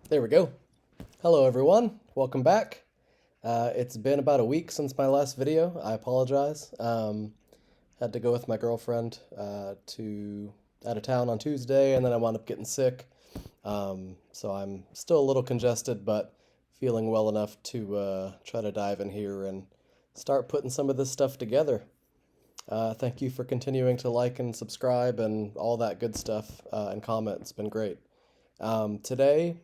There we go. Hello, everyone. Welcome back. It's been about a week since my last video. I apologize. Had to go with my girlfriend to out of town on Tuesday, and then I wound up getting sick. So I'm still a little congested, but feeling well enough to try to dive in here and start putting some of this stuff together. Thank you for continuing to like and subscribe and all that good stuff and comment. It's been great. Today,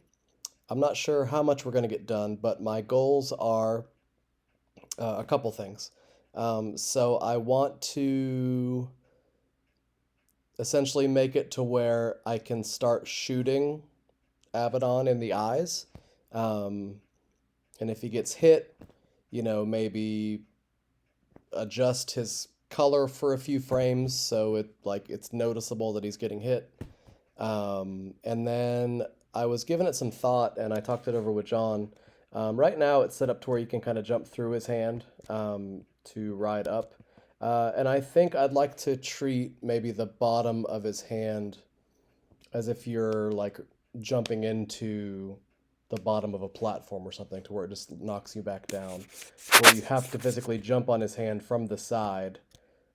I'm not sure how much we're going to get done, but my goals are a couple things. So I want to essentially make it to where I can start shooting Abaddon in the eyes. Um, and if he gets hit, maybe adjust his color for a few frames so it's noticeable that he's getting hit. And then I was giving it some thought and I talked it over with John. Right now it's set up to where you can kind of jump through his hand to ride up. And I think I'd like to treat maybe the bottom of his hand as if you're like jumping into the bottom of a platform or something to where it just knocks you back down. Where you have to physically jump on his hand from the side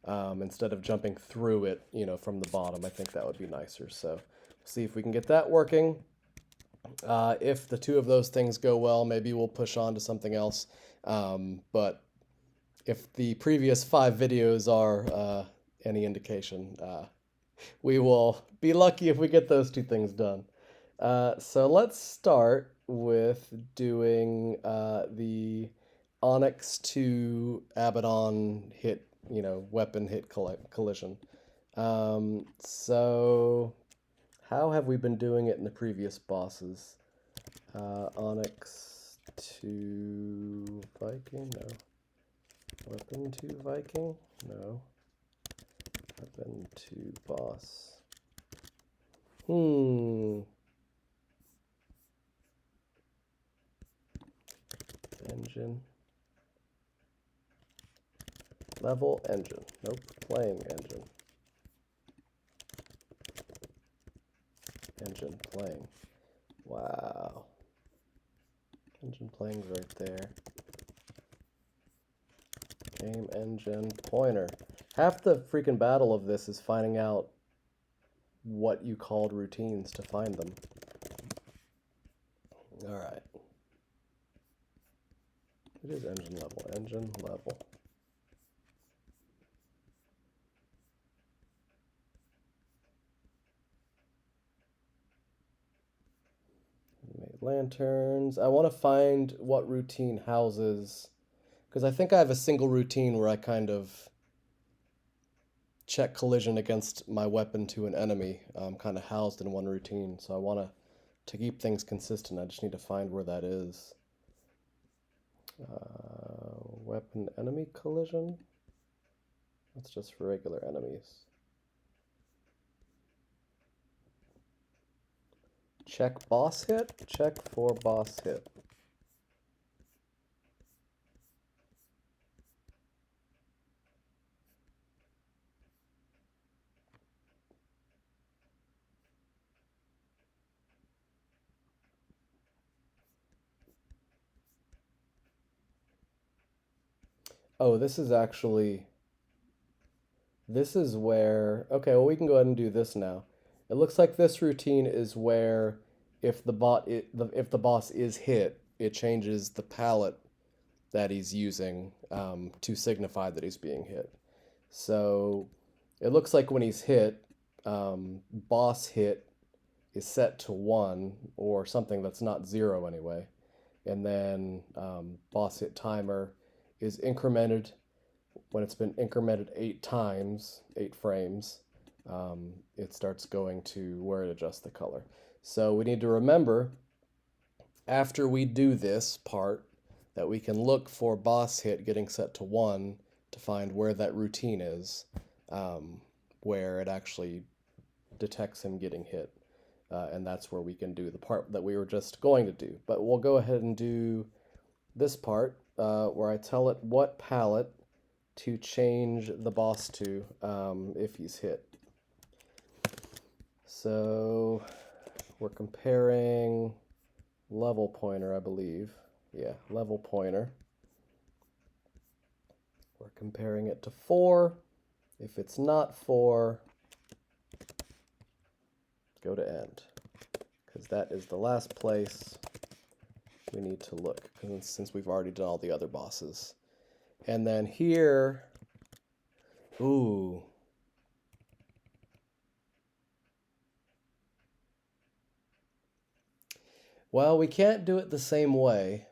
instead of jumping through it, from the bottom. I think that would be nicer. So see if we can get that working. If the two of those things go well, maybe we'll push on to something else. But if the previous 5 videos are any indication, we will be lucky if we get those two things done. So let's start with doing the Onyx to Abaddon hit, weapon hit collision. So how have we been doing it in the previous bosses? Onyx to Viking? No. Weapon to Viking? No. Weapon to boss. Engine. Level engine. Nope. Playing engine. Engine playing. Wow. Engine playing's right there. Game engine pointer. Half the freaking battle of this is finding out what you called routines to find them. Alright. It is engine level. Engine level. Made lanterns. I want to find what routine houses, because I think I have a single routine where I kind of check collision against my weapon to an enemy, kind of housed in one routine. So I want to keep things consistent. I just need to find where that is. Weapon enemy collision. That's just for regular enemies. Check boss hit. Check for boss hit. Oh, this is where, okay, well, we can go ahead and do this now. It looks like this routine is where if if the boss is hit, it changes the palette that he's using to signify that he's being hit. So it looks like when he's hit, boss hit is set to 1 or something that's not 0 anyway. And then boss hit timer is incremented when it's been incremented 8 times, 8 frames. It starts going to where it adjusts the color. So we need to remember after we do this part that we can look for boss hit getting set to 1 to find where that routine is, where it actually detects him getting hit. And that's where we can do the part that we were just going to do. But we'll go ahead and do this part where I tell it what palette to change the boss to if he's hit. So we're comparing level pointer, I believe. Yeah, level pointer. We're comparing it to 4. If it's not 4, go to end, because that is the last place we need to look, since we've already done all the other bosses. And then here, ooh. Well, we can't do it the same way.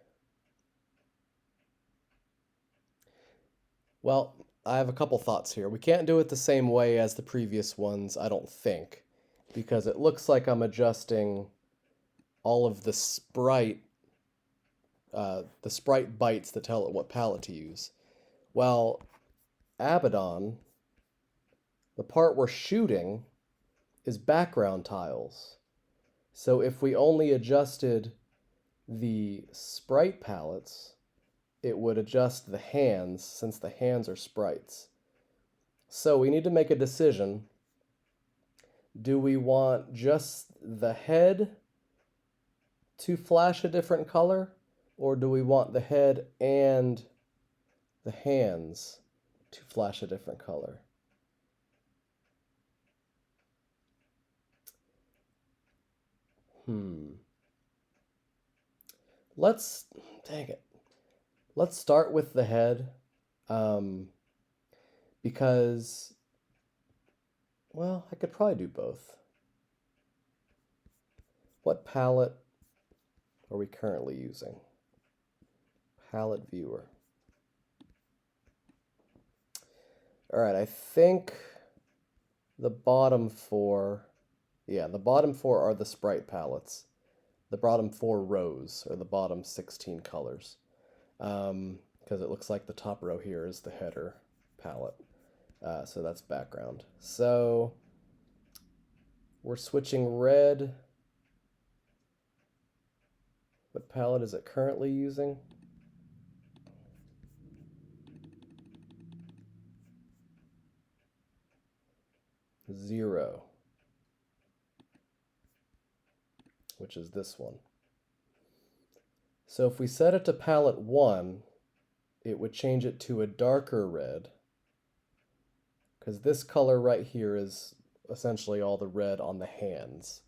Well, I have a couple thoughts here. We can't do it the same way as the previous ones, I don't think, because it looks like I'm adjusting all of the sprite bytes that tell it what palette to use. Well, Abaddon, the part we're shooting, is background tiles. So if we only adjusted the sprite palettes, it would adjust the hands, since the hands are sprites. So we need to make a decision. Do we want just the head to flash a different color, or do we want the head and the hands to flash a different color? Dang it. Let's start with the head, because, well, I could probably do both. What palette are we currently using? Palette viewer. All right, I think the bottom 4, yeah, the bottom 4 are the sprite palettes. The bottom 4 rows are the bottom 16 colors. Because it looks like the top row here is the header palette. So that's background. So we're switching red. What palette is it currently using? Zero, which is this one. So if we set it to palette 1, it would change it to a darker red, because this color right here is essentially all the red on the hands.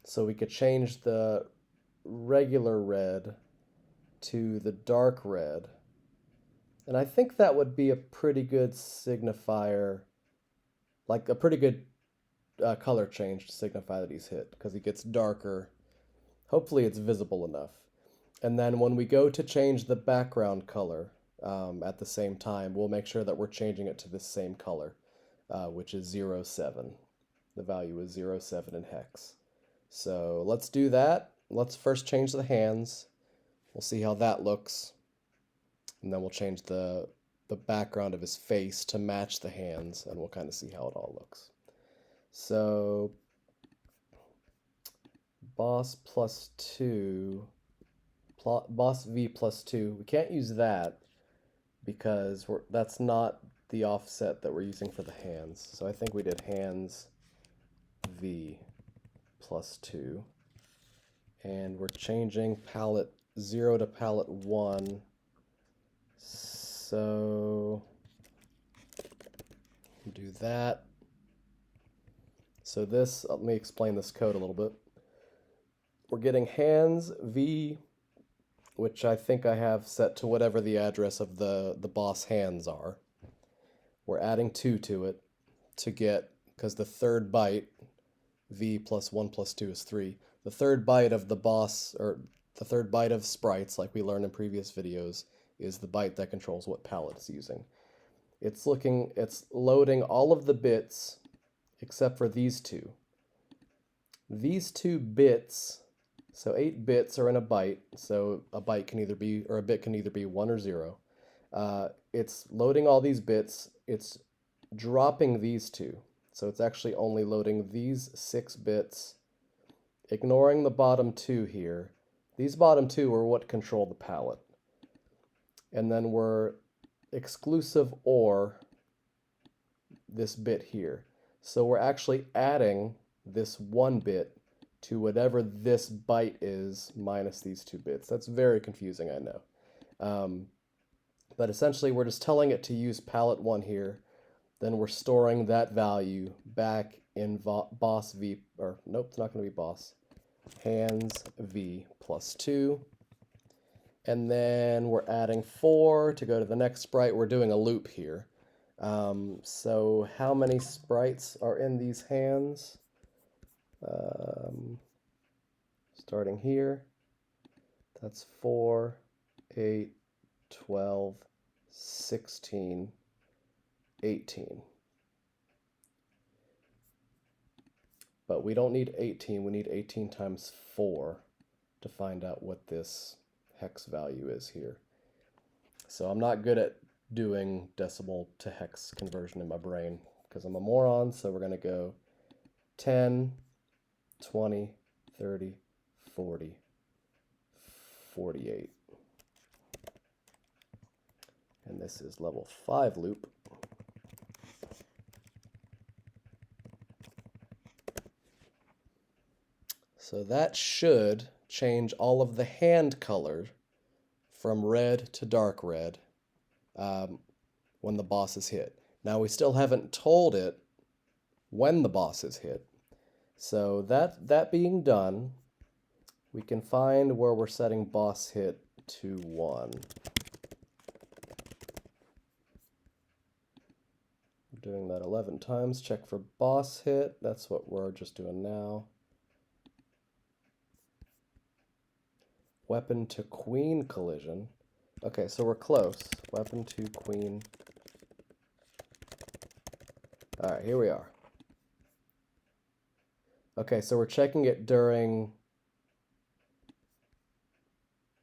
So we could change the regular red to the dark red. And I think that would be a pretty good signifier, like a pretty good color change to signify that he's hit, because he gets darker. Hopefully it's visible enough. And then when we go to change the background color at the same time, we'll make sure that we're changing it to the same color, which is 07. The value is 07 in hex. So let's do that. Let's first change the hands. We'll see how that looks. And then we'll change the background of his face to match the hands, and we'll kind of see how it all looks. So boss +2, boss V +2. We can't use that because that's not the offset that we're using for the hands. So I think we did hands V +2. And we're changing palette 0 to palette 1. So do that. So this, let me explain this code a little bit. We're getting hands V, which I think I have set to whatever the address of the boss hands are. We're adding 2 to it to get, because the third byte, V + 1 + 2 is 3. The third byte of the boss, or the third byte of sprites, like we learned in previous videos, is the byte that controls what palette it's using. It's loading all of the bits except for these two. These 2 bits, so 8 bits are in a byte, so a byte can either be, or a bit can either be 1 or 0. It's loading all these bits, it's dropping these 2. So it's actually only loading these 6 bits, ignoring the bottom 2 here. These bottom 2 are what control the palette. And then we're exclusive OR this bit here. So we're actually adding this 1 bit to whatever this byte is minus these 2 bits. That's very confusing, I know. But essentially, we're just telling it to use palette 1 here. Then we're storing that value back in boss v, or nope, it's not going to be boss. Hands v plus 2. And then we're adding 4 to go to the next sprite. We're doing a loop here. So how many sprites are in these hands? Starting here, that's 4, 8, 12, 16, 18. But we don't need 18, we need 18 times 4 to find out what this hex value is here. So I'm not good at doing decimal to hex conversion in my brain because I'm a moron, so we're going to go 10, 20, 30, 40, 48. And this is level 5 loop. So that should change all of the hand color from red to dark red when the boss is hit. Now we still haven't told it when the boss is hit. So that being done, we can find where we're setting boss hit to 1. We're doing that 11 times. Check for boss hit. That's what we're just doing now. Weapon to queen collision. Okay, so we're close. Weapon to queen. All right, here we are. Okay, so we're checking it during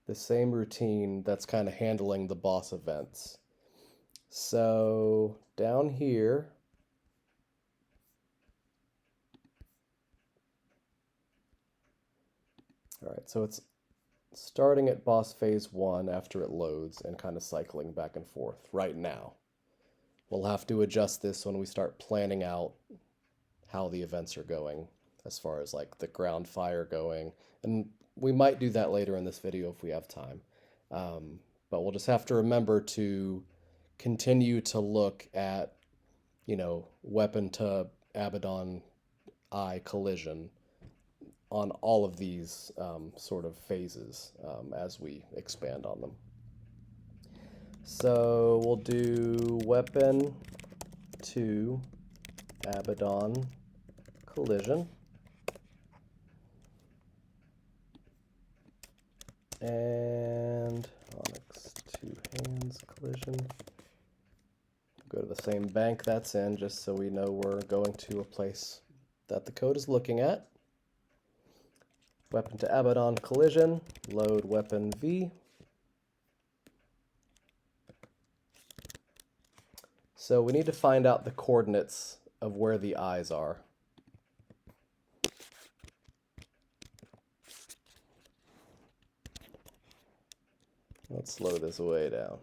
the same routine that's kind of handling the boss events. So down here, all right, so it's starting at boss phase 1 after it loads and kind of cycling back and forth right now. We'll have to adjust this when we start planning out how the events are going as far as like the ground fire going. And we might do that later in this video if we have time. But we'll just have to remember to continue to look at, you know, weapon to Abaddon eye collision on all of these sort of phases as we expand on them. So we'll do weapon to Abaddon collision. And Onyx to hands collision. Go to the same bank that's in just so we know we're going to a place that the code is looking at. Weapon to Abaddon collision, load weapon V. So we need to find out the coordinates of where the eyes are. Let's slow this way down.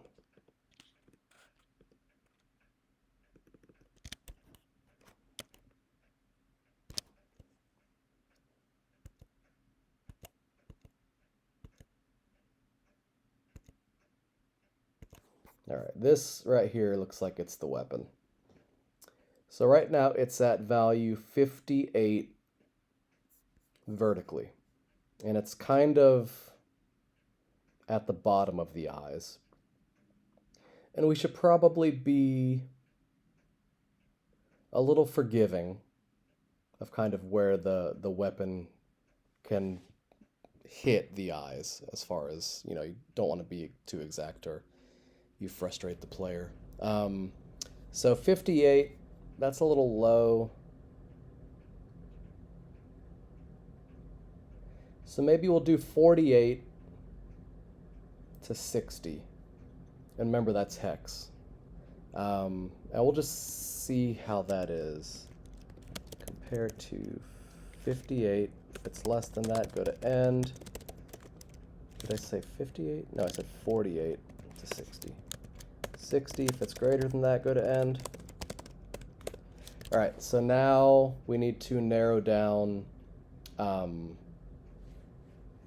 All right, this right here looks like it's the weapon. So right now it's at value 58 vertically, and it's kind of at the bottom of the eyes. And we should probably be a little forgiving of kind of where the weapon can hit the eyes, as far as, you know, you don't want to be too exact or you frustrate the player. So 58, that's a little low. So maybe we'll do 48 to 60. And remember, that's hex. And we'll just see how that is. Compared to 58. If it's less than that, go to end. Did I say 58? No, I said 48 to 60. 60, if it's greater than that, go to end. All right, so now we need to narrow down um,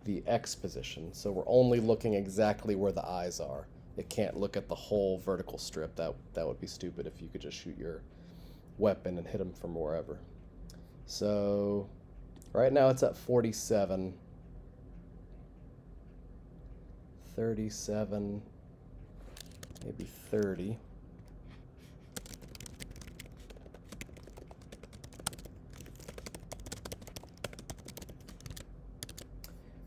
the X position. So we're only looking exactly where the eyes are. It can't look at the whole vertical strip. That would be stupid if you could just shoot your weapon and hit them from wherever. So right now it's at 47. 37, maybe 30.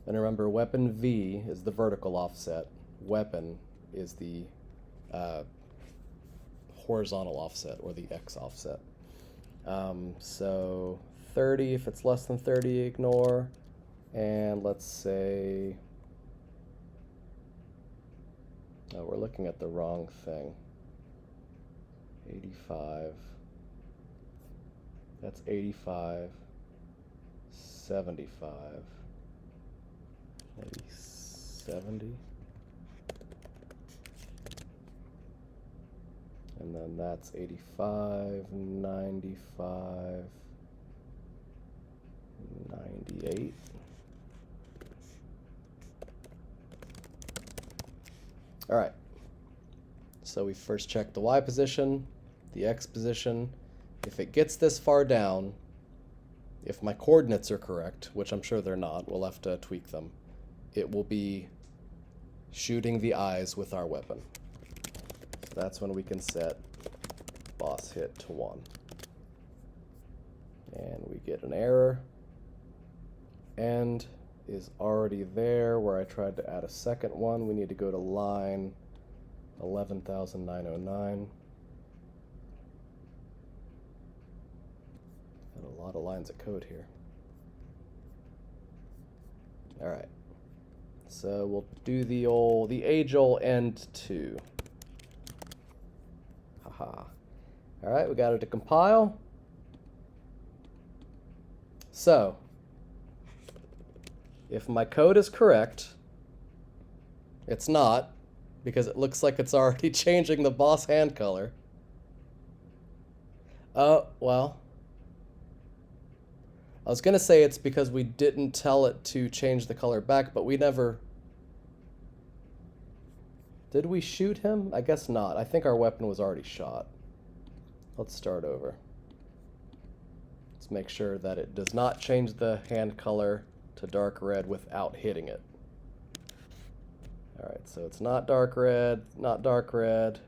And remember, weapon V is the vertical offset. Weapon is the horizontal offset, or the X offset. So 30, if it's less than 30, ignore. And let's say, oh, we're looking at the wrong thing. 85. That's 85. 75. Maybe 70. And then that's 85, 95, 98. All right. So we first check the Y position, the X position. If it gets this far down, if my coordinates are correct, which I'm sure they're not, we'll have to tweak them, it will be shooting the eyes with our weapon. So that's when we can set boss hit to 1. And we get an error. End is already there where I tried to add a second one. We need to go to line 11,909. Got a lot of lines of code here. All right. So we'll do the age-old end 2. Haha. All right, we got it to compile. So, if my code is correct, it's not, because it looks like it's already changing the boss hand color. Oh, well. I was going to say it's because we didn't tell it to change the color back, but we never... Did we shoot him? I guess not. I think our weapon was already shot. Let's start over. Let's make sure that it does not change the hand color to dark red without hitting it. Alright, so it's not dark red, not dark red,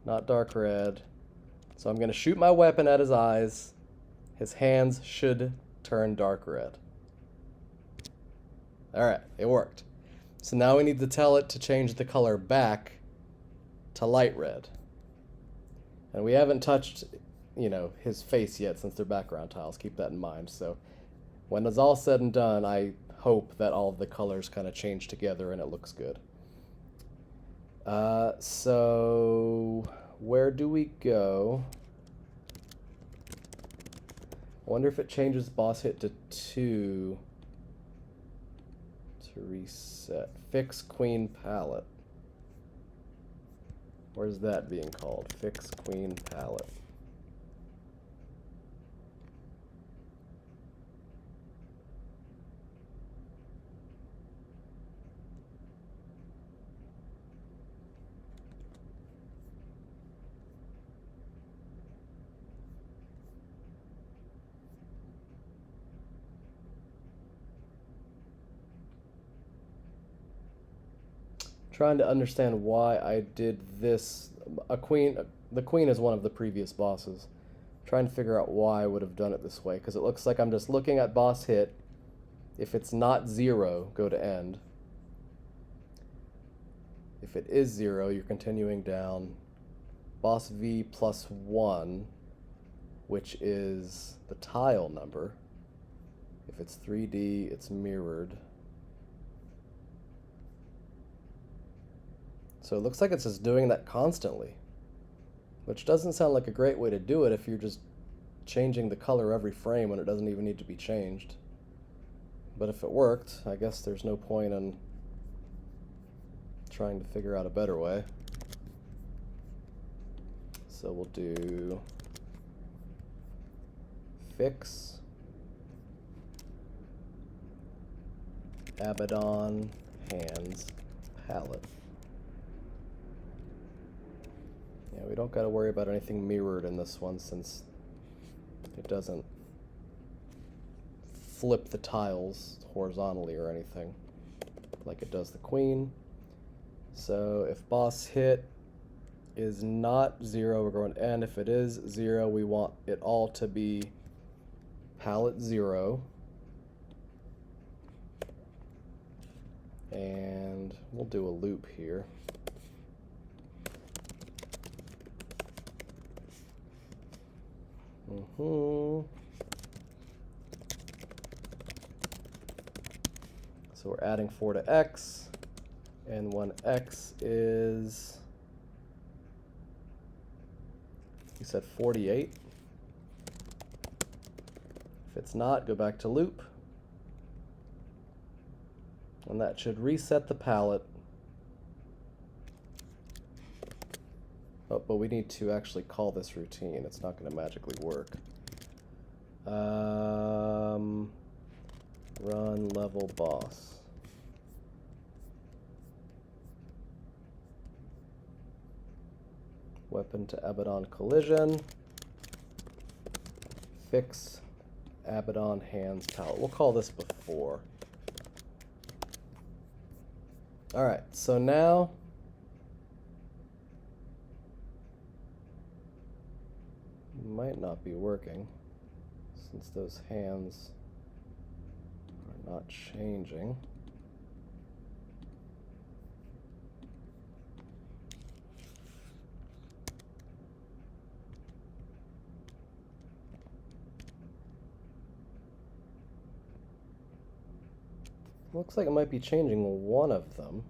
not dark red. So I'm going to shoot my weapon at his eyes. His hands should turn dark red. Alright, it worked. So now we need to tell it to change the color back to light red. And we haven't touched, his face yet since they're background tiles. Keep that in mind. So when it's all said and done, I hope that all of the colors kind of change together and it looks good. So where do we go? I wonder if it changes boss hit to 2 to reset. Fix queen palette. Where's that being called? Fix queen palette. Trying to understand why I did this. The queen is one of the previous bosses. Trying to figure out why I would have done it this way, because it looks like I'm just looking at boss hit. If it's not 0, go to end. If it is 0, you're continuing down. Boss V plus 1, which is the tile number. If it's 3D, it's mirrored. So it looks like it's just doing that constantly, which doesn't sound like a great way to do it if you're just changing the color every frame when it doesn't even need to be changed. But if it worked, I guess there's no point in trying to figure out a better way. So we'll do fix Abaddon, hands, palette. Yeah, we don't got to worry about anything mirrored in this one since it doesn't flip the tiles horizontally or anything like it does the queen. So if boss hit is not 0, we're going to end. If it is 0, we want it all to be palette 0. And we'll do a loop here. So we're adding 4 to x, and when x is, you said 48. If it's not, go back to loop. And that should reset the palette. Oh, but we need to actually call this routine. It's not going to magically work. Run level boss. Weapon to Abaddon collision. Fix Abaddon hands palette. We'll call this before. Alright, so now might not be working since those hands are not changing. Looks like it might be changing one of them.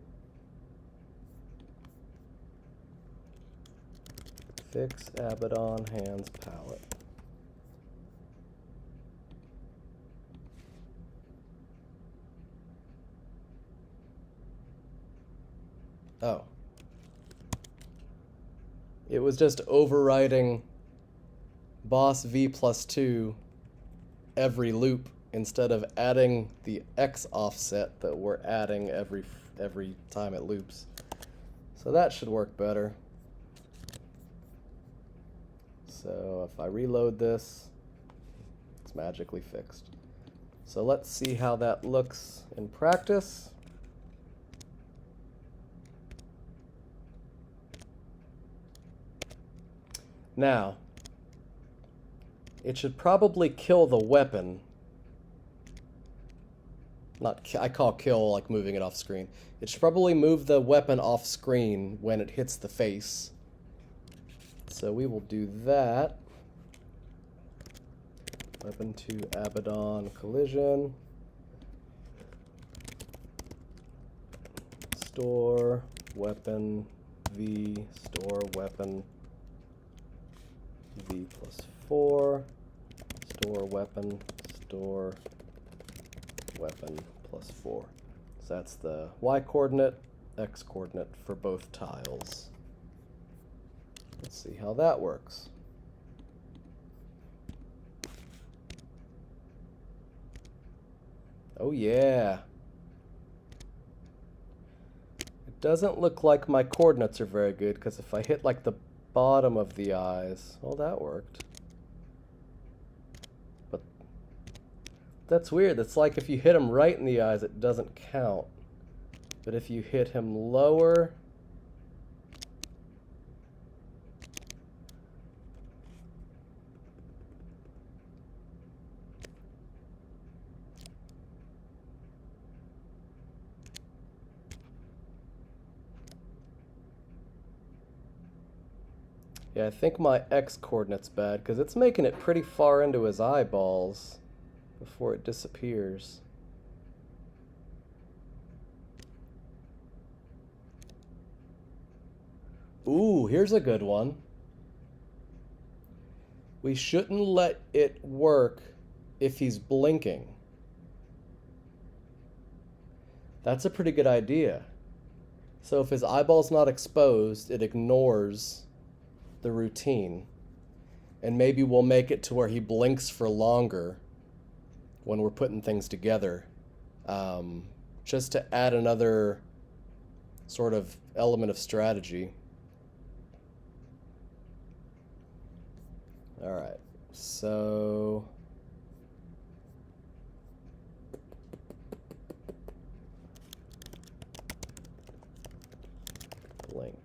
Fix Abaddon hands palette. Oh. It was just overriding boss v plus 2 every loop instead of adding the x offset that we're adding every time it loops. So that should work better. So if I reload this, it's magically fixed. So let's see how that looks in practice. Now, it should probably kill the weapon. I call kill like moving it off screen. It should probably move the weapon off screen when it hits the face. So we will do that. Weapon to Abaddon collision. Store weapon v store weapon v plus 4. Store weapon plus 4. So that's the y coordinate, x coordinate for both tiles. Let's see how that works. Oh yeah. It doesn't look like my coordinates are very good because if I hit like the bottom of the eyes, well, that worked. But that's weird. It's like if you hit him right in the eyes, it doesn't count. But if you hit him lower, yeah, I think my x coordinate's bad because it's making it pretty far into his eyeballs before it disappears. Ooh, here's a good one. We shouldn't let it work if he's blinking. That's a pretty good idea. So if his eyeball's not exposed, it ignores the routine. And maybe we'll make it to where he blinks for longer when we're putting things together. just to add another sort of element of strategy. All right, so blink.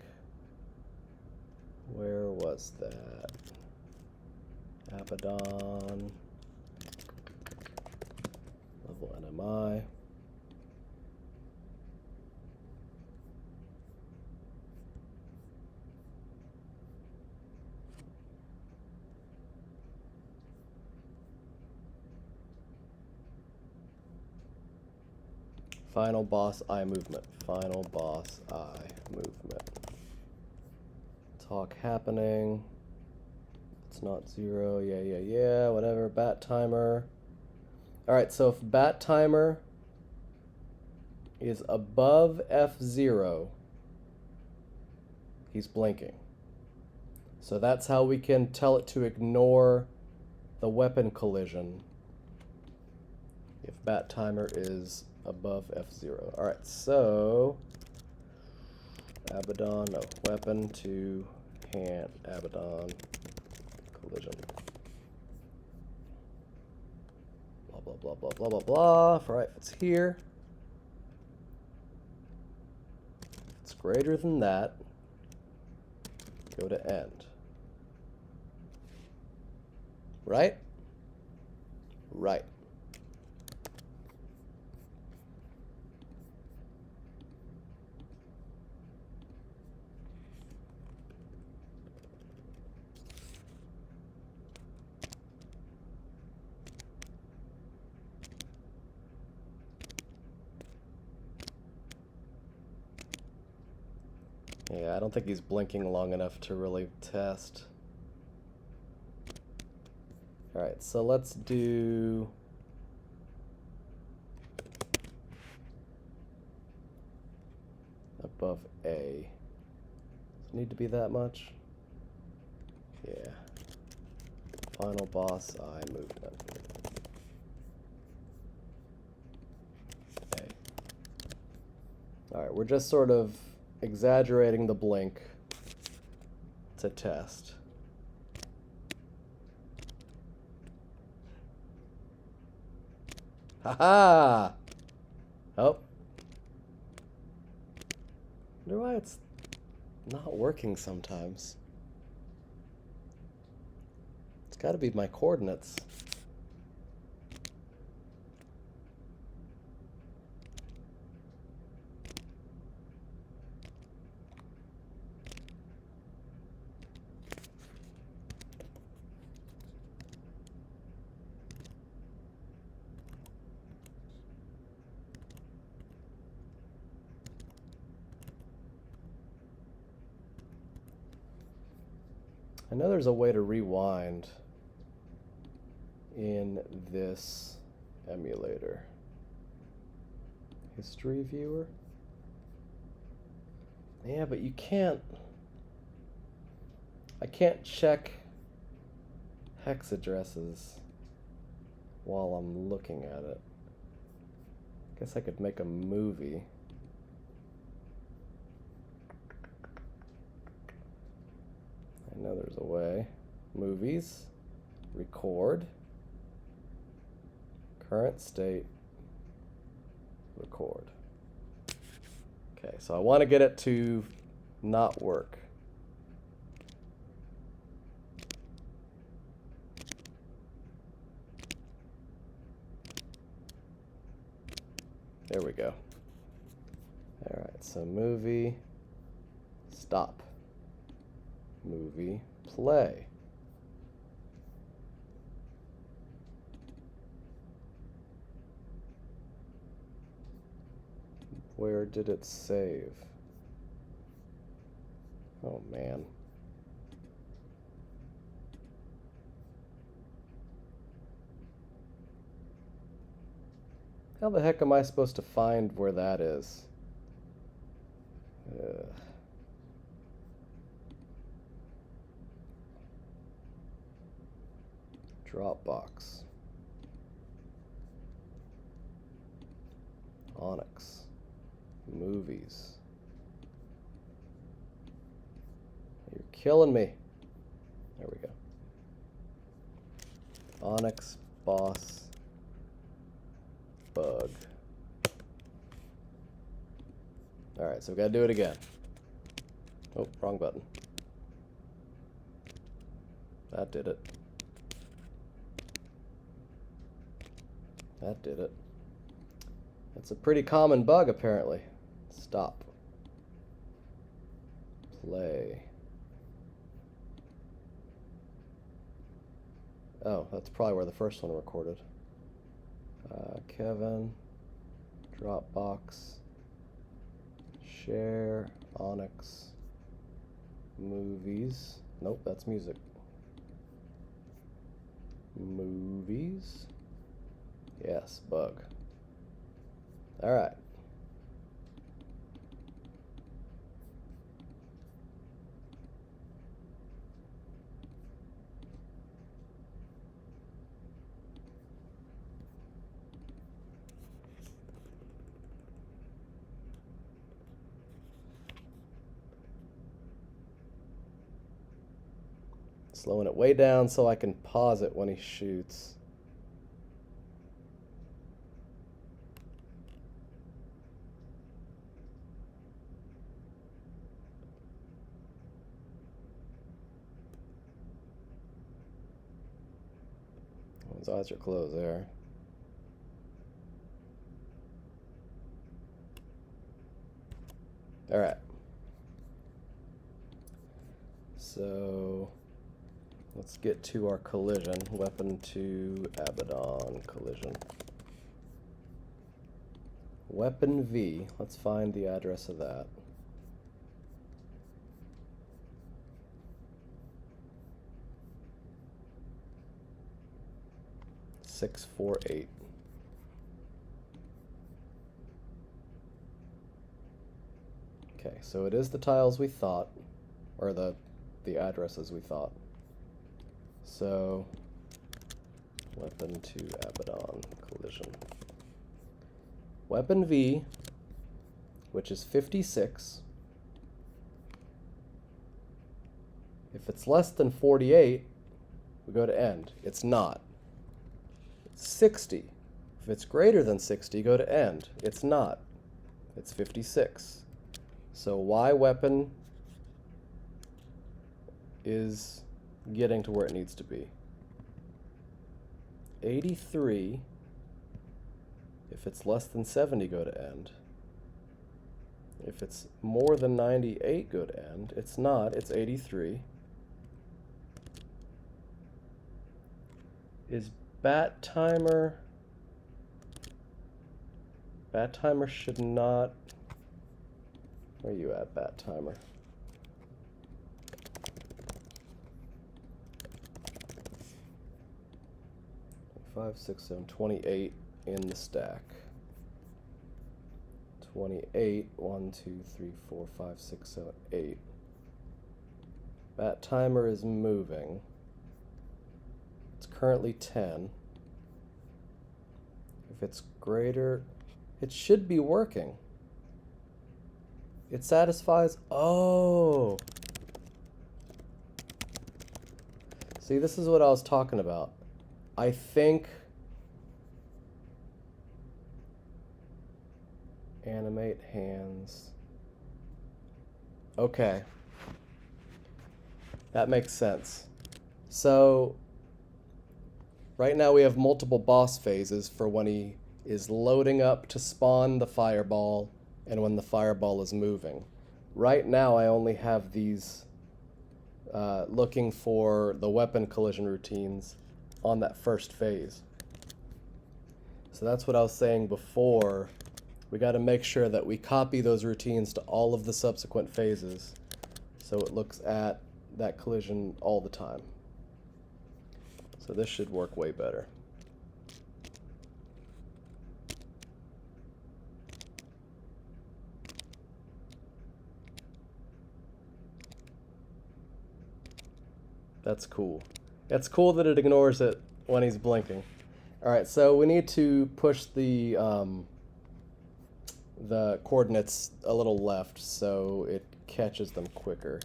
Where was that? Abaddon. Level NMI. Final boss eye movement. Final boss eye movement. Talk happening. It's not 0. Yeah. Whatever. Bat timer. Alright, so if bat timer is above F0, he's blinking. So that's how we can tell it to ignore the weapon collision if bat timer is above F0. Alright, so Abaddon, no, weapon to hand, Abaddon, collision. Blah, blah, blah, blah, blah, blah, blah. Alright, if it's here, if it's greater than that, go to end. Right? Right. Yeah, I don't think he's blinking long enough to really test. Alright, so let's do... above A. Does it need to be that much? Yeah. Final boss eye movement. A. Alright, we're just sort of exaggerating the blink to test. Haha! Oh. I wonder why it's not working sometimes. It's gotta be my coordinates. I know there's a way to rewind in this emulator. History viewer? Yeah, but you can't... I can't check hex addresses while I'm looking at it. Guess I could make a movie. I know there's a way. Movies, record, current state, record. Okay, so I want to get it to not work. There we go. All right, so movie, stop. Movie, play. Where did it save? Oh man. How the heck am I supposed to find where that is? Dropbox. Onyx. Movies. You're killing me. There we go. Onyx, Boss, Bug. Alright, so we gotta do it again. Oh, wrong button. That did it. That did it. It's a pretty common bug, apparently. Stop. Play. Oh, that's probably where the first one recorded. Kevin. Dropbox. Share. Onyx. Movies. Nope, that's music. Movies. Yes, bug. Alright. Slowing it way down so I can pause it when he shoots. His eyes are closed there. All right. So let's get to our collision. Weapon to Abaddon collision. Weapon V. Let's find the address of that. .648. Okay, so it is the tiles we thought, or the addresses we thought. So, weapon to Abaddon collision. Weapon V, which is 56. If it's less than 48, we go to end. It's not. 60. If it's greater than 60, go to end. It's not. It's 56. So Y weapon is getting to where it needs to be. 83. If it's less than 70, go to end. If it's more than 98, go to end. It's not. It's 83. Is Bat timer should not. Where are you at, Bat timer? Five, 6, 7, 28 in the stack. 28, 1, 2, 3, 4, 5, 6, 7, 8. Bat timer is moving. It's currently 10. If it's greater, it should be working. It satisfies. Oh! See, this is what I was talking about. I think animate hands. Okay. That makes sense. So right now we have multiple boss phases for when he is loading up to spawn the fireball and when the fireball is moving. Right now I only have these looking for the weapon collision routines on that first phase. So that's what I was saying before. We got to make sure that we copy those routines to all of the subsequent phases so it looks at that collision all the time. So this should work way better. That's cool. It's cool that it ignores it when he's blinking. All right, so we need to push the the coordinates a little left so it catches them quicker.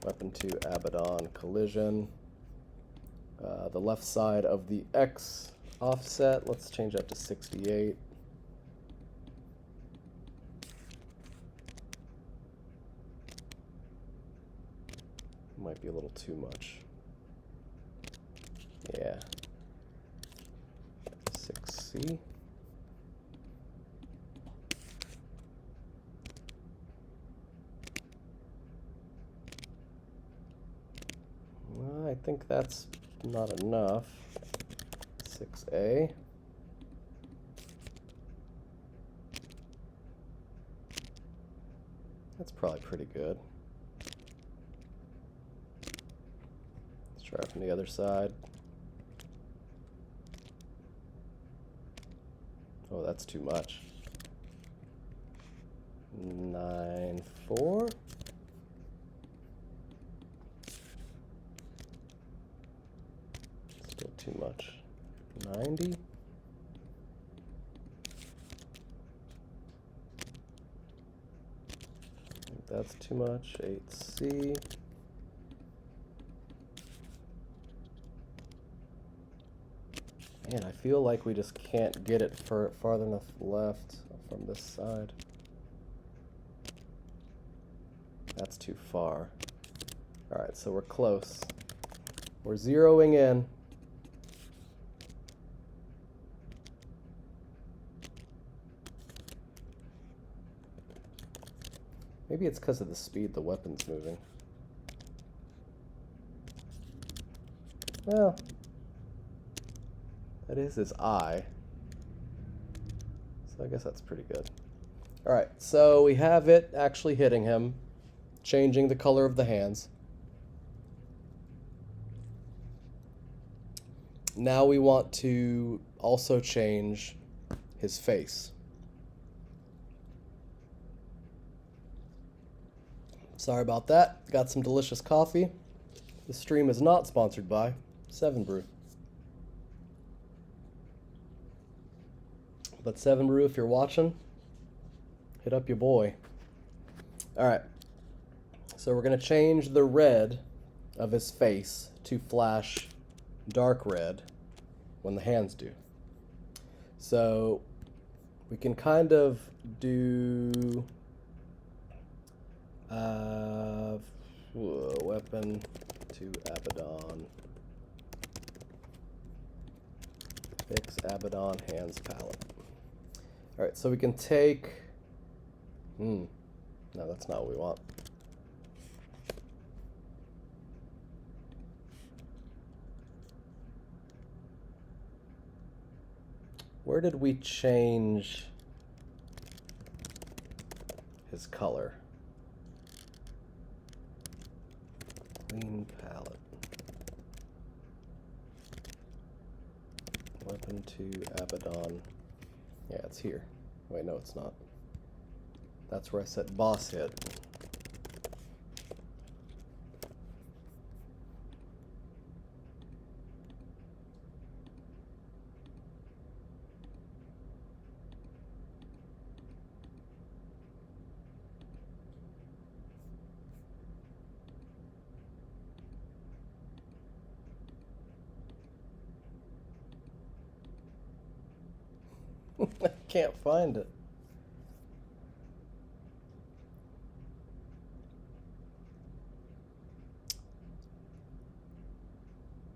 Weapon 2, Abaddon, collision. The left side of the X offset, let's change that to 68. Might be a little too much. Yeah. 6C. I think that's not enough. 6A. That's probably pretty good. Let's try it from the other side. Oh, that's too much. 9-4. Still too much. 90. That's too much. 8C. Man, I feel like we just can't get it farther enough left from this side. That's too far. Alright, so we're close. We're zeroing in. Maybe it's because of the speed the weapon's moving. Well, that is his eye. So I guess that's pretty good. Alright, so we have it actually hitting him, changing the color of the hands. Now we want to also change his face. Sorry about that. Got some delicious coffee. This stream is not sponsored by 7 Brew. But 7 Brew, if you're watching, hit up your boy. Alright. So we're going to change the red of his face to flash dark red when the hands do. So we can kind of do weapon to Abaddon. Fix Abaddon hands palette. Alright, so we can take... No, that's not what we want. Where did we change his color? Clean palette. Weapon to Abaddon. Yeah, it's here. Wait, no, it's not. That's where I set boss hit. I can't find it.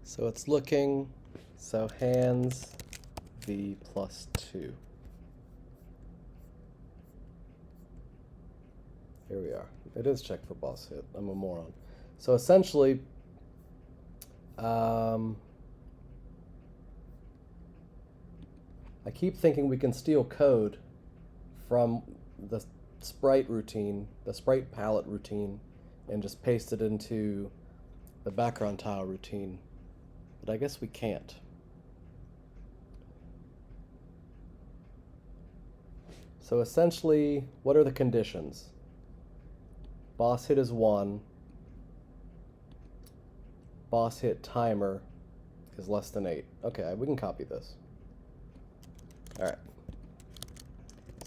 So it's looking, so hands V +2. Here we are. It is checked for boss hit. I'm a moron. So essentially, I keep thinking we can steal code from the sprite routine, the sprite palette routine, and just paste it into the background tile routine. But I guess we can't. So essentially, what are the conditions? Boss hit is 1. Boss hit timer is less than 8. Okay, we can copy this. Alright.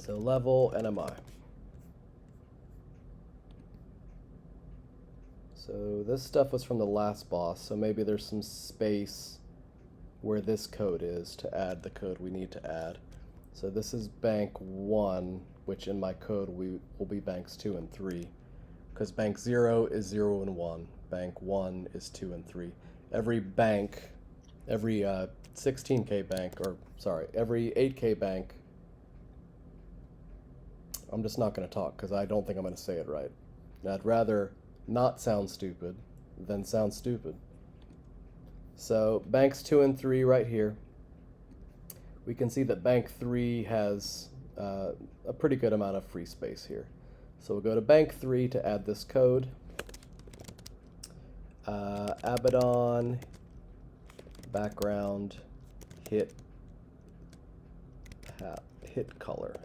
So level NMI. So this stuff was from the last boss, so maybe there's some space where this code is to add the code we need to add. So this is bank 1, which in my code will be banks 2 and 3. Because bank 0 is 0 and 1. Bank 1 is 2 and 3. Every bank, every 16K bank, or sorry, every 8K bank, I'm just not going to talk because I don't think I'm going to say it right. And I'd rather not sound stupid than sound stupid. So banks 2 and 3 right here. We can see that bank 3 has a pretty good amount of free space here. So we'll go to bank 3 to add this code. Abaddon background hit color.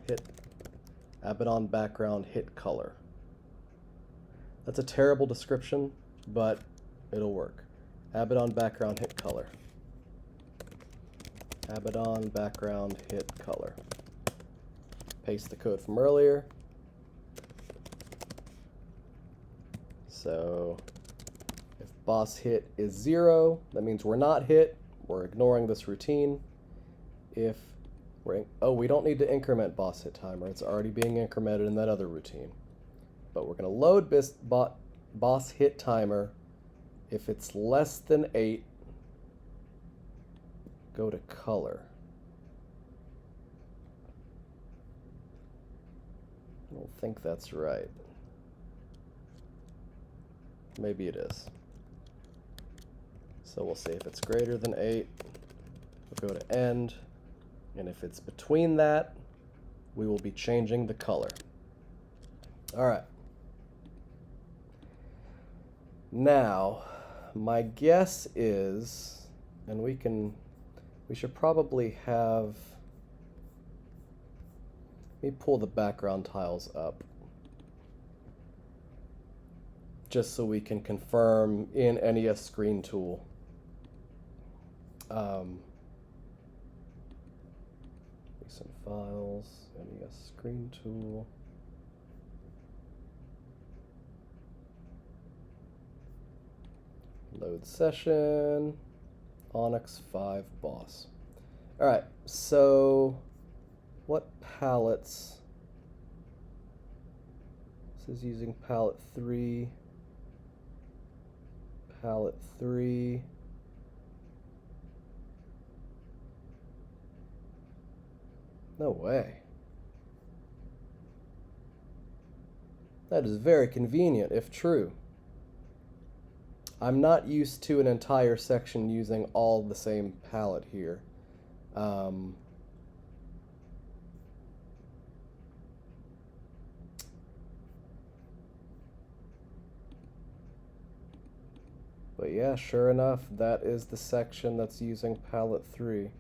Abaddon background hit color. That's a terrible description, but it'll work. Abaddon background hit color. Abaddon background hit color. Paste the code from earlier. So if boss hit is 0, that means we're not hit. We're ignoring this routine. If we don't need to increment boss hit timer. It's already being incremented in that other routine. But we're going to load boss hit timer. If it's less than 8, go to color. I don't think that's right. Maybe it is. So we'll say if it's greater than 8, we'll go to end. And if it's between that, we will be changing the color. All right. Now, my guess is, and we should probably have, let me pull the background tiles up just so we can confirm in NES Screen Tool. Recent files, NES Screen Tool. Load session, Onyx 5 boss. All right, so what palettes? This is using palette 3. Palette 3. No way. That is very convenient, if true. I'm not used to an entire section using all the same palette here. But yeah, sure enough, that is the section that's using palette 3.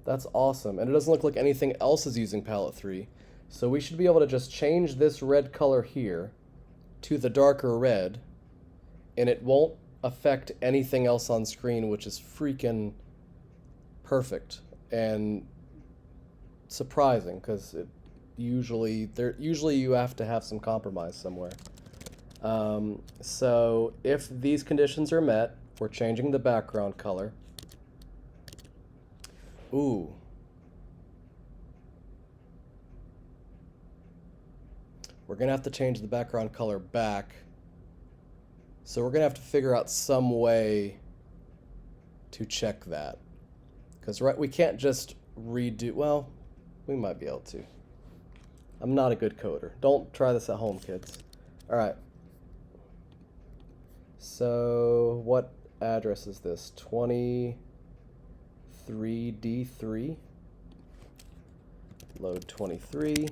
That's awesome. And it doesn't look like anything else is using palette 3. So we should be able to just change this red color here to the darker red, and it won't affect anything else on screen, which is freaking perfect and surprising, because usually you have to have some compromise somewhere. So if these conditions are met, we're changing the background color. Ooh. We're going to have to change the background color back. So we're going to have to figure out some way to check that. Because we can't just redo, well, we might be able to. I'm not a good coder. Don't try this at home, kids. All right. So what address is this? 23D3. Load 23.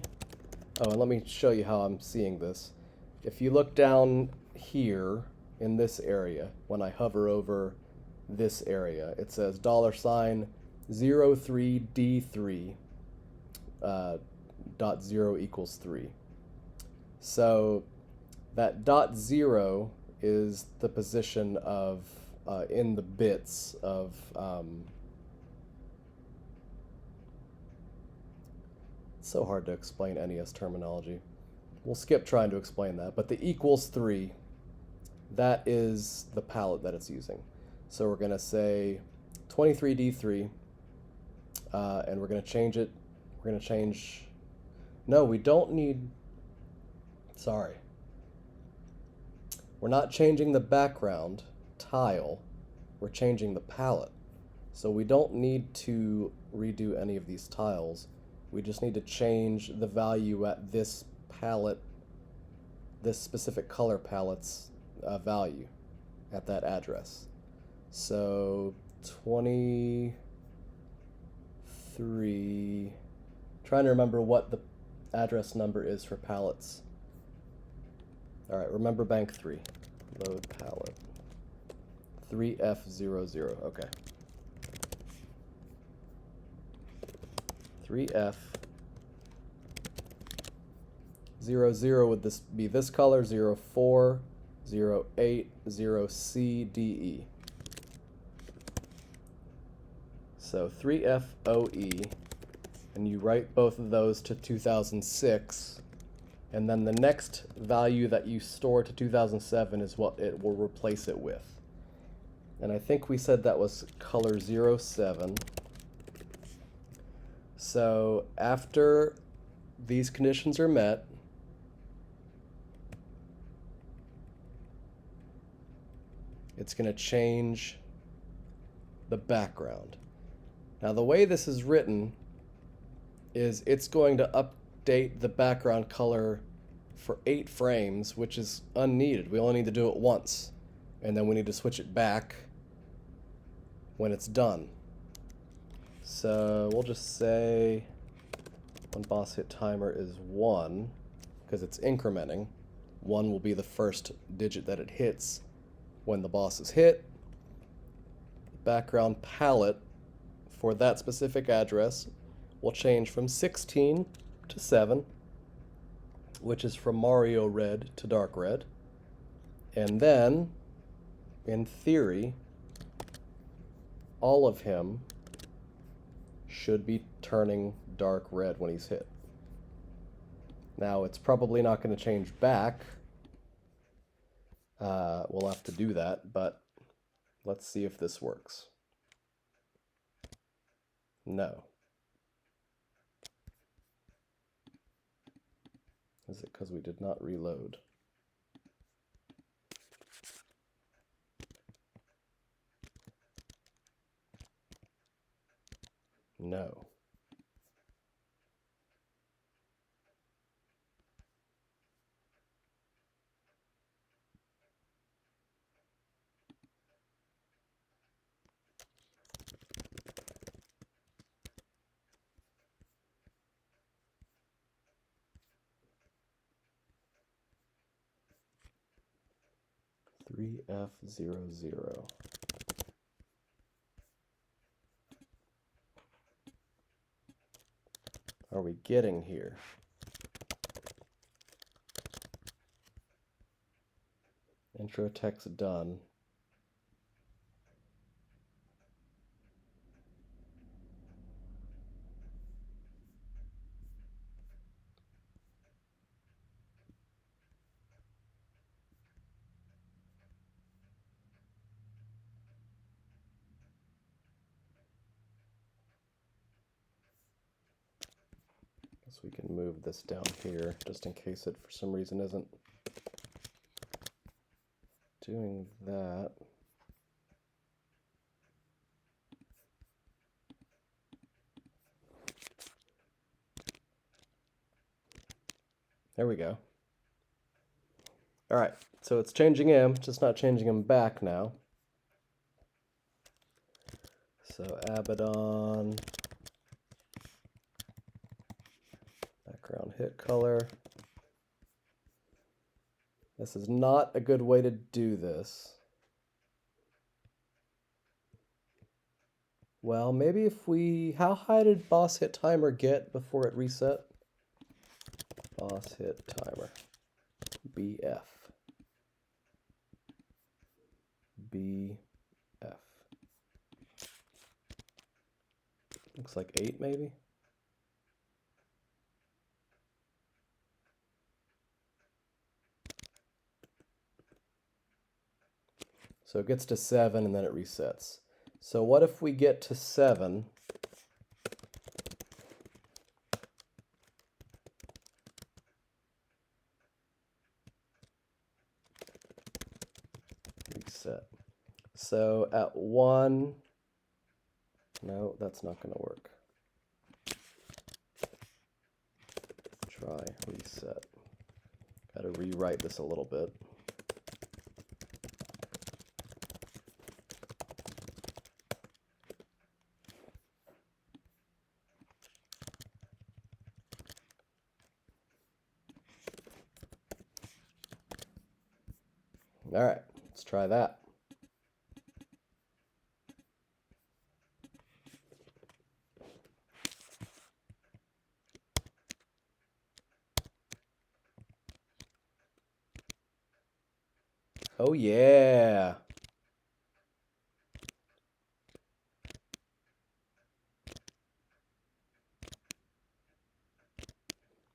Oh, and let me show you how I'm seeing this. If you look down here in this area, when I hover over this area, it says $03D3 dot 0 equals 3. So that dot 0 is the position of in the bits of It's so hard to explain NES terminology. We'll skip trying to explain that, but the equals 3, that is the palette that it's using. So we're going to say 23D3, and we're going to change it. We're going to change... No, we don't need... Sorry. We're not changing the background tile. We're changing the palette. So we don't need to redo any of these tiles. We just need to change the value at this palette, this specific color palette's value at that address. So 23, trying to remember what the address number is for palettes. All right, remember bank 3, load palette, 3F00, okay. 3F00 would this be this color, 04, 08, 0CDE. So 3FOE, and you write both of those to 2006, and then the next value that you store to 2007 is what it will replace it with. And I think we said that was color 07. So after these conditions are met, it's going to change the background. Now the way this is written is it's going to update the background color for 8 frames, which is unneeded. We only need to do it once, and then we need to switch it back when it's done. So we'll just say when boss hit timer is 1, because it's incrementing. 1 will be the first digit that it hits when the boss is hit. The background palette for that specific address will change from 16 to 7, which is from Mario red to dark red. And then, in theory, all of him should be turning dark red when he's hit. Now, it's probably not going to change back. We'll have to do that, but let's see if this works. No. Is it because we did not reload? No. F00. Are we getting here? Intro text done. Guess we can move this down here just in case it for some reason isn't doing that. There we go. All right, so it's changing him, just not changing him back now. So Abaddon, background hit color. This is not a good way to do this. Well, maybe if we... How high did boss hit timer get before it reset? Boss hit timer. BF. BF. Looks like 8 maybe? So it gets to 7 and then it resets. So what if we get to 7? Reset. So at 1, no, that's not going to work. Try reset. Got to rewrite this a little bit. All right, let's try that. Oh yeah.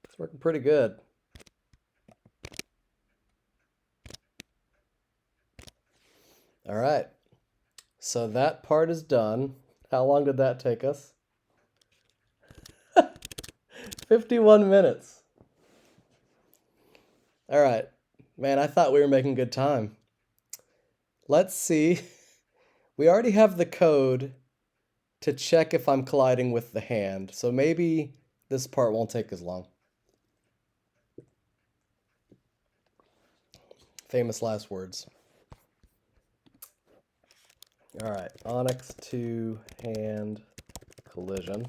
It's working pretty good. All right. So that part is done. How long did that take us? 51 minutes. All right. Man, I thought we were making good time. Let's see. We already have the code to check if I'm colliding with the hand, so maybe this part won't take as long. Famous last words. All right, Onyx to hand collision.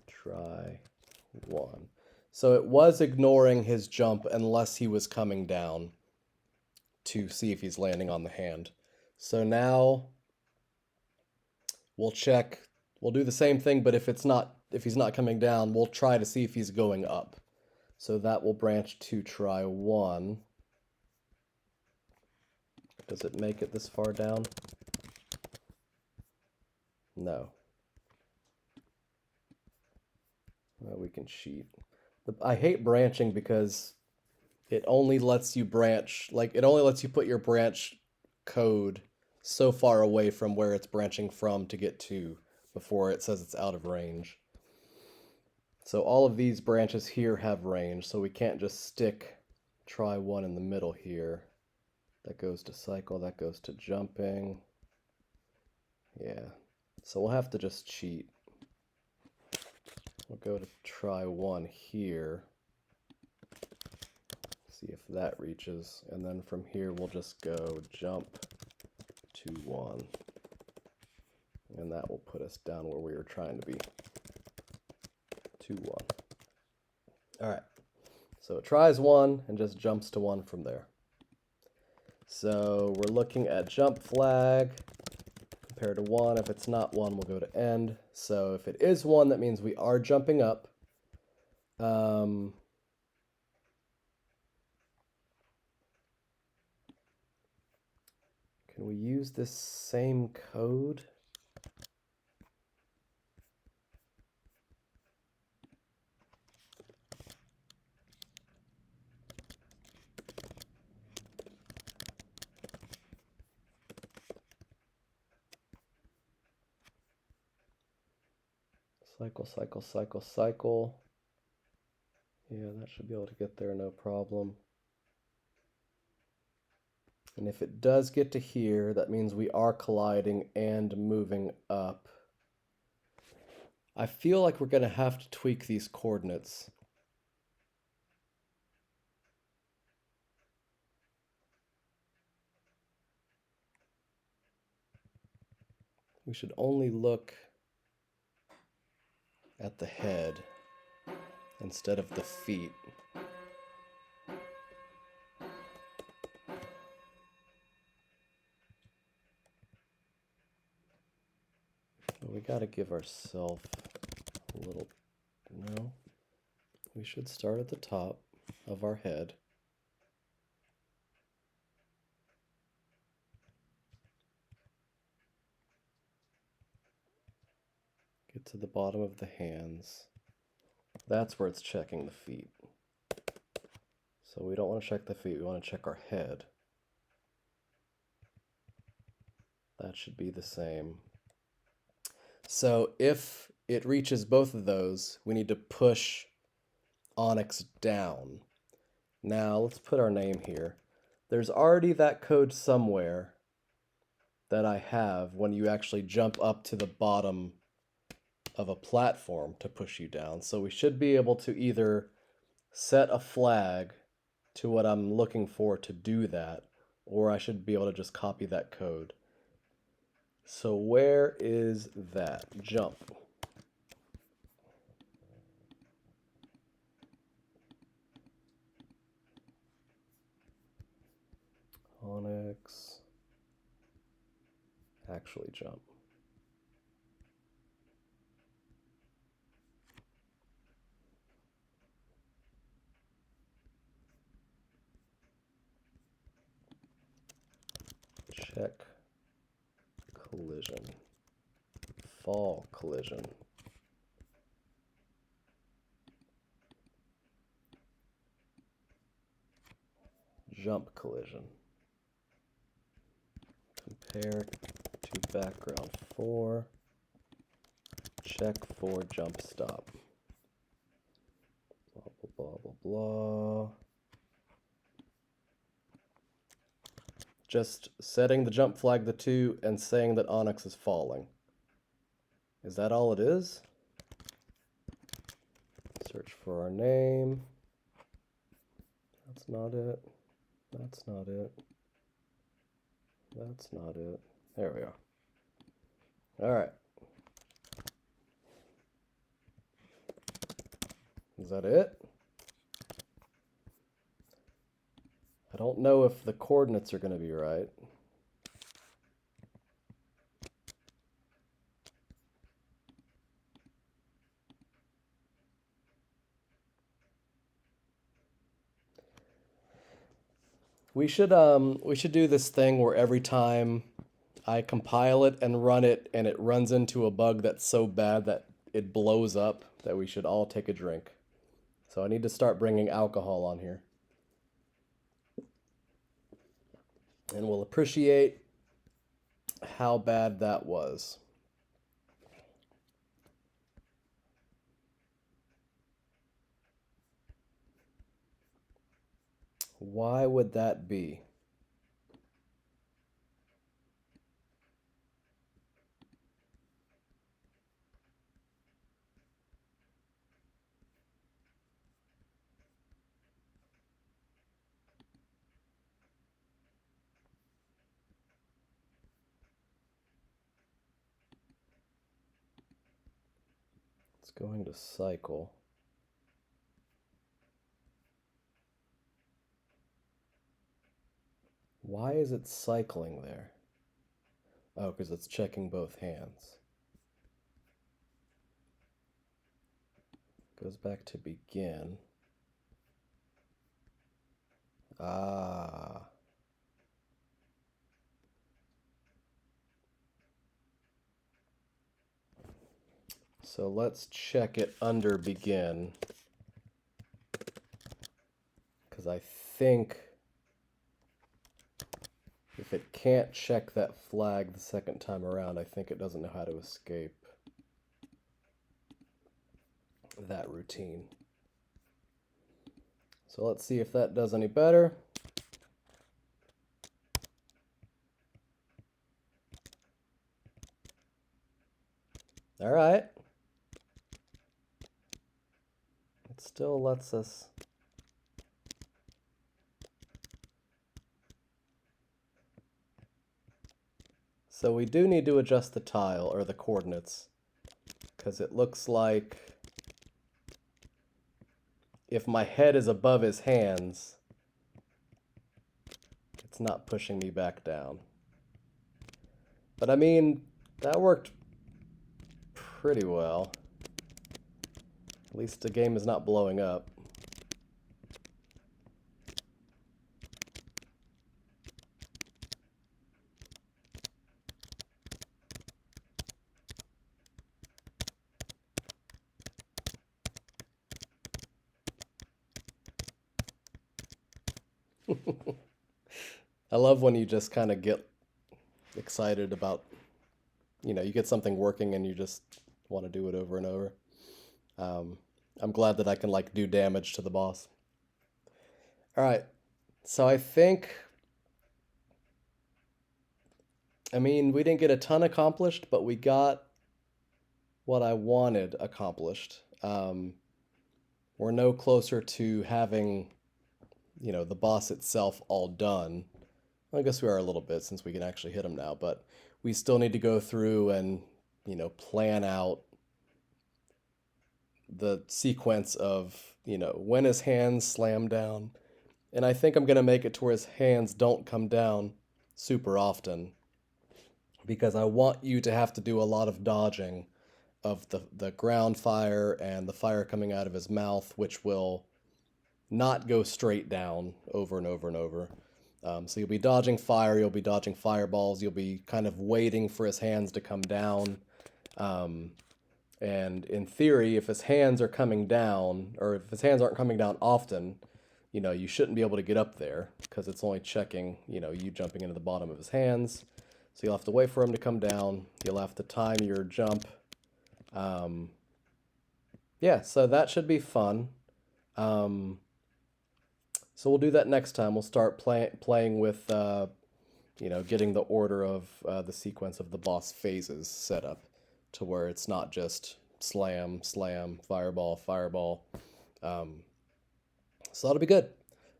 Try 1. So it was ignoring his jump unless he was coming down to see if he's landing on the hand. So now we'll check, we'll do the same thing, but if he's not coming down, we'll try to see if he's going up. So that will branch to try 1. Does it make it this far down? No. Well, we can cheat. I hate branching because it only lets you branch, like it only lets you put your branch code so far away from where it's branching from to get to before it says it's out of range. So all of these branches here have range, so we can't just stick try 1 in the middle here. That goes to cycle, that goes to jumping. Yeah, so we'll have to just cheat. We'll go to try 1 here. See if that reaches, and then from here we'll just go jump to 1. And that will put us down where we were trying to be. 2, 1. Alright, so it tries 1 and just jumps to 1 from there. So we're looking at jump flag compared to 1. If it's not 1, we'll go to end. So if it is 1, that means we are jumping up. Can we use this same code? Cycle, cycle, cycle, cycle. Yeah, that should be able to get there, no problem. And if it does get to here, that means we are colliding and moving up. I feel like we're going to have to tweak these coordinates. We should only look at the head instead of the feet. We got to give ourselves a little, no, we should start at the top of our head. Get to the bottom of the hands. That's where it's checking the feet. So we don't want to check the feet, we want to check our head. That should be the same. So if it reaches both of those, we need to push Onyx down. Now let's put our name here. There's already that code somewhere that I have when you actually jump up to the bottom of a platform to push you down. So we should be able to either set a flag to what I'm looking for to do that, or I should be able to just copy that code. So where is that? Jump. Onyx. Actually jump. Check collision. Fall collision. Jump collision. Compare to background 4. Check for jump stop. Blah, blah, blah, blah, blah. Just setting the jump flag to 2 and saying that Onyx is falling. Is that all it is? Search for our name. That's not it. That's not it. That's not it. There we are. All right. Is that it? I don't know if the coordinates are going to be right. We should do this thing where every time I compile it and run it and it runs into a bug that's so bad that it blows up, that we should all take a drink. So I need to start bringing alcohol on here. And we'll appreciate how bad that was. Why would that be? It's going to cycle. Why is it cycling there? Oh, because it's checking both hands. Goes back to begin. Ah. So let's check it under begin. Because I think if it can't check that flag the second time around, I think it doesn't know how to escape that routine. So let's see if that does any better. All right. It still lets us. So we do need to adjust the tile or the coordinates, because it looks like if my head is above his hands, it's not pushing me back down. But I mean, that worked pretty well. At least the game is not blowing up. I love when you just kind of get excited about, you get something working and you just want to do it over and over. Um, I'm glad that I can like do damage to the boss. All right. So I mean, we didn't get a ton accomplished, but we got what I wanted accomplished. We're no closer to having, the boss itself all done. Well, I guess we are a little bit since we can actually hit him now, but we still need to go through and, plan out the sequence of, when his hands slam down. And I think I'm going to make it to where his hands don't come down super often because I want you to have to do a lot of dodging of the ground fire and the fire coming out of his mouth, which will not go straight down over and over and over. So you'll be dodging fire, you'll be dodging fireballs, you'll be kind of waiting for his hands to come down. Um, and in theory, if his hands are coming down, or if his hands aren't coming down often, you shouldn't be able to get up there because it's only checking, you jumping into the bottom of his hands. So you'll have to wait for him to come down. You'll have to time your jump. Um, yeah, so that should be fun. Um, so we'll do that next time. We'll start playing with, getting the order of the sequence of the boss phases set up to where it's not just slam, slam, fireball, fireball. Um, so that'll be good.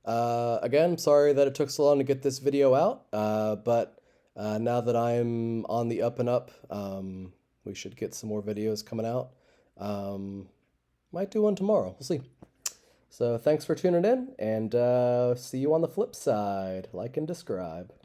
Again, sorry that it took so long to get this video out, but now that I'm on the up and up, we should get some more videos coming out. Might do one tomorrow. We'll see. So thanks for tuning in, and see you on the flip side. Like and describe.